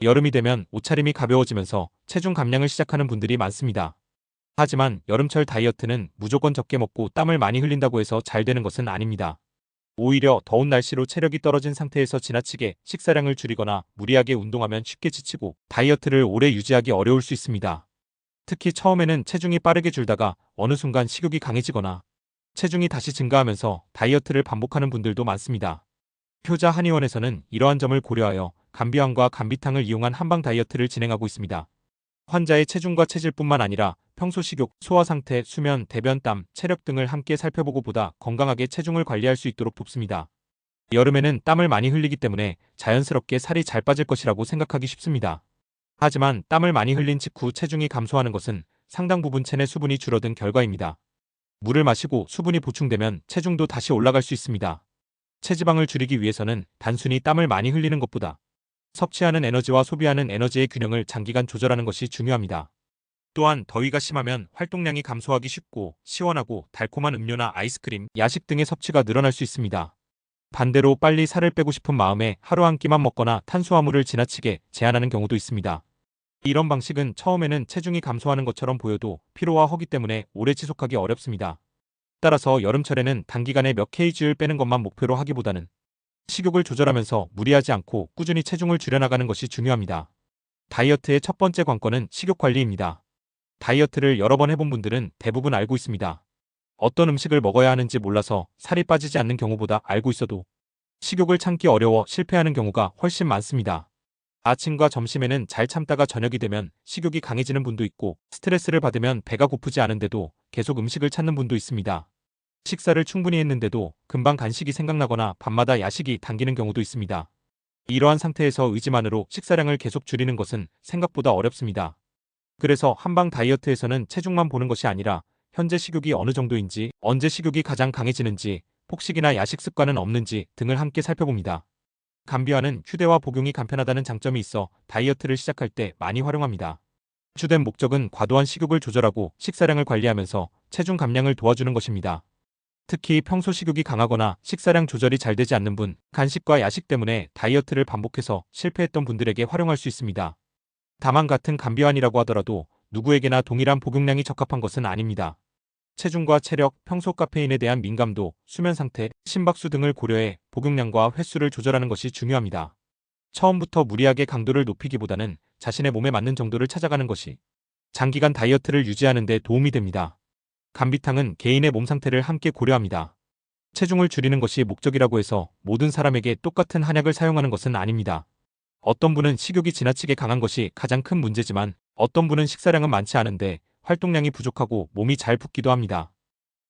여름이 되면 옷차림이 가벼워지면서 체중 감량을 시작하는 분들이 많습니다. 하지만 여름철 다이어트는 무조건 적게 먹고 땀을 많이 흘린다고 해서 잘 되는 것은 아닙니다. 오히려 더운 날씨로 체력이 떨어진 상태에서 지나치게 식사량을 줄이거나 무리하게 운동하면 쉽게 지치고 다이어트를 오래 유지하기 어려울 수 있습니다. 특히 처음에는 체중이 빠르게 줄다가 어느 순간 식욕이 강해지거나 체중이 다시 증가하면서 다이어트를 반복하는 분들도 많습니다. 효자 한의원에서는 이러한 점을 고려하여 감비황과 감비탕을 이용한 한방 다이어트를 진행하고 있습니다. 환자의 체중과 체질뿐만 아니라 평소 식욕, 소화 상태, 수면, 대변, 땀, 체력 등을 함께 살펴보고 보다 건강하게 체중을 관리할 수 있도록 돕습니다. 여름에는 땀을 많이 흘리기 때문에 자연스럽게 살이 잘 빠질 것이라고 생각하기 쉽습니다. 하지만 땀을 많이 흘린 직후 체중이 감소하는 것은 상당 부분 체내 수분이 줄어든 결과입니다. 물을 마시고 수분이 보충되면 체중도 다시 올라갈 수 있습니다. 체지방을 줄이기 위해서는 단순히 땀을 많이 흘리는 것보다 섭취하는 에너지와 소비하는 에너지의 균형을 장기간 조절하는 것이 중요합니다. 또한 더위가 심하면 활동량이 감소하기 쉽고 시원하고 달콤한 음료나 아이스크림, 야식 등의 섭취가 늘어날 수 있습니다. 반대로 빨리 살을 빼고 싶은 마음에 하루 한 끼만 먹거나 탄수화물을 지나치게 제한하는 경우도 있습니다. 이런 방식은 처음에는 체중이 감소하는 것처럼 보여도 피로와 허기 때문에 오래 지속하기 어렵습니다. 따라서 여름철에는 단기간에 몇 kg를 빼는 것만 목표로 하기보다는 식욕을 조절하면서 무리하지 않고 꾸준히 체중을 줄여나가는 것이 중요합니다. 다이어트의 첫 번째 관건은 식욕 관리입니다. 다이어트를 여러 번 해본 분들은 대부분 알고 있습니다. 어떤 음식을 먹어야 하는지 몰라서 살이 빠지지 않는 경우보다 알고 있어도 식욕을 참기 어려워 실패하는 경우가 훨씬 많습니다. 아침과 점심에는 잘 참다가 저녁이 되면 식욕이 강해지는 분도 있고 스트레스를 받으면 배가 고프지 않은데도 계속 음식을 찾는 분도 있습니다. 식사를 충분히 했는데도 금방 간식이 생각나거나 밤마다 야식이 당기는 경우도 있습니다. 이러한 상태에서 의지만으로 식사량을 계속 줄이는 것은 생각보다 어렵습니다. 그래서 한방 다이어트에서는 체중만 보는 것이 아니라 현재 식욕이 어느 정도인지, 언제 식욕이 가장 강해지는지, 폭식이나 야식 습관은 없는지 등을 함께 살펴봅니다. 감비화는 휴대와 복용이 간편하다는 장점이 있어 다이어트를 시작할 때 많이 활용합니다. 주된 목적은 과도한 식욕을 조절하고 식사량을 관리하면서 체중 감량을 도와주는 것입니다. 특히 평소 식욕이 강하거나 식사량 조절이 잘 되지 않는 분, 간식과 야식 때문에 다이어트를 반복해서 실패했던 분들에게 활용할 수 있습니다. 다만 같은 감비환이라고 하더라도 누구에게나 동일한 복용량이 적합한 것은 아닙니다. 체중과 체력, 평소 카페인에 대한 민감도, 수면 상태, 심박수 등을 고려해 복용량과 횟수를 조절하는 것이 중요합니다. 처음부터 무리하게 강도를 높이기보다는 자신의 몸에 맞는 정도를 찾아가는 것이 장기간 다이어트를 유지하는 데 도움이 됩니다. 감비탕은 개인의 몸 상태를 함께 고려합니다. 체중을 줄이는 것이 목적이라고 해서 모든 사람에게 똑같은 한약을 사용하는 것은 아닙니다. 어떤 분은 식욕이 지나치게 강한 것이 가장 큰 문제지만 어떤 분은 식사량은 많지 않은데 활동량이 부족하고 몸이 잘 붓기도 합니다.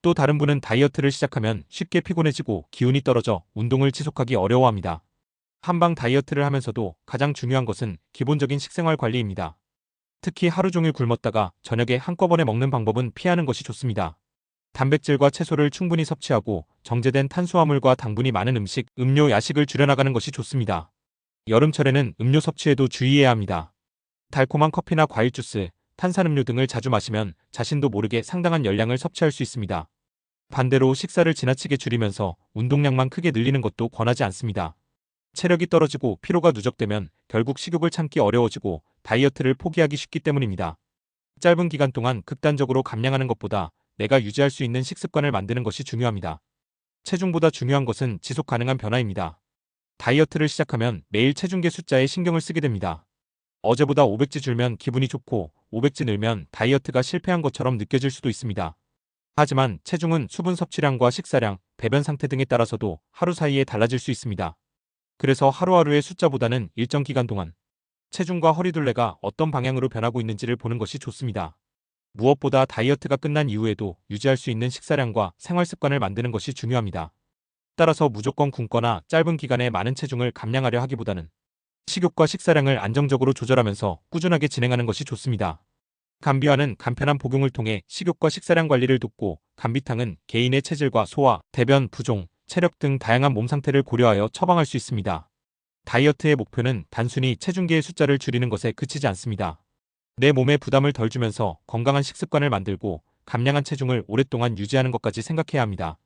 또 다른 분은 다이어트를 시작하면 쉽게 피곤해지고 기운이 떨어져 운동을 지속하기 어려워합니다. 한방 다이어트를 하면서도 가장 중요한 것은 기본적인 식생활 관리입니다. 특히 하루 종일 굶었다가 저녁에 한꺼번에 먹는 방법은 피하는 것이 좋습니다. 단백질과 채소를 충분히 섭취하고 정제된 탄수화물과 당분이 많은 음식, 음료, 야식을 줄여나가는 것이 좋습니다. 여름철에는 음료 섭취에도 주의해야 합니다. 달콤한 커피나 과일 주스, 탄산음료 등을 자주 마시면 자신도 모르게 상당한 열량을 섭취할 수 있습니다. 반대로 식사를 지나치게 줄이면서 운동량만 크게 늘리는 것도 권하지 않습니다. 체력이 떨어지고 피로가 누적되면 결국 식욕을 참기 어려워지고 다이어트를 포기하기 쉽기 때문입니다. 짧은 기간 동안 극단적으로 감량하는 것보다 내가 유지할 수 있는 식습관을 만드는 것이 중요합니다. 체중보다 중요한 것은 지속 가능한 변화입니다. 다이어트를 시작하면 매일 체중계 숫자에 신경을 쓰게 됩니다. 어제보다 500지 줄면 기분이 좋고 500지 늘면 다이어트가 실패한 것처럼 느껴질 수도 있습니다. 하지만 체중은 수분 섭취량과 식사량, 배변 상태 등에 따라서도 하루 사이에 달라질 수 있습니다. 그래서 하루하루의 숫자보다는 일정 기간 동안 체중과 허리둘레가 어떤 방향으로 변하고 있는지를 보는 것이 좋습니다. 무엇보다 다이어트가 끝난 이후에도 유지할 수 있는 식사량과 생활 습관을 만드는 것이 중요합니다. 따라서 무조건 굶거나 짧은 기간에 많은 체중을 감량하려 하기보다는 식욕과 식사량을 안정적으로 조절하면서 꾸준하게 진행하는 것이 좋습니다. 감비화는 간편한 복용을 통해 식욕과 식사량 관리를 돕고 감비탕은 개인의 체질과 소화, 대변, 부종, 체력 등 다양한 몸 상태를 고려하여 처방할 수 있습니다. 다이어트의 목표는 단순히 체중계의 숫자를 줄이는 것에 그치지 않습니다. 내 몸에 부담을 덜 주면서 건강한 식습관을 만들고 감량한 체중을 오랫동안 유지하는 것까지 생각해야 합니다.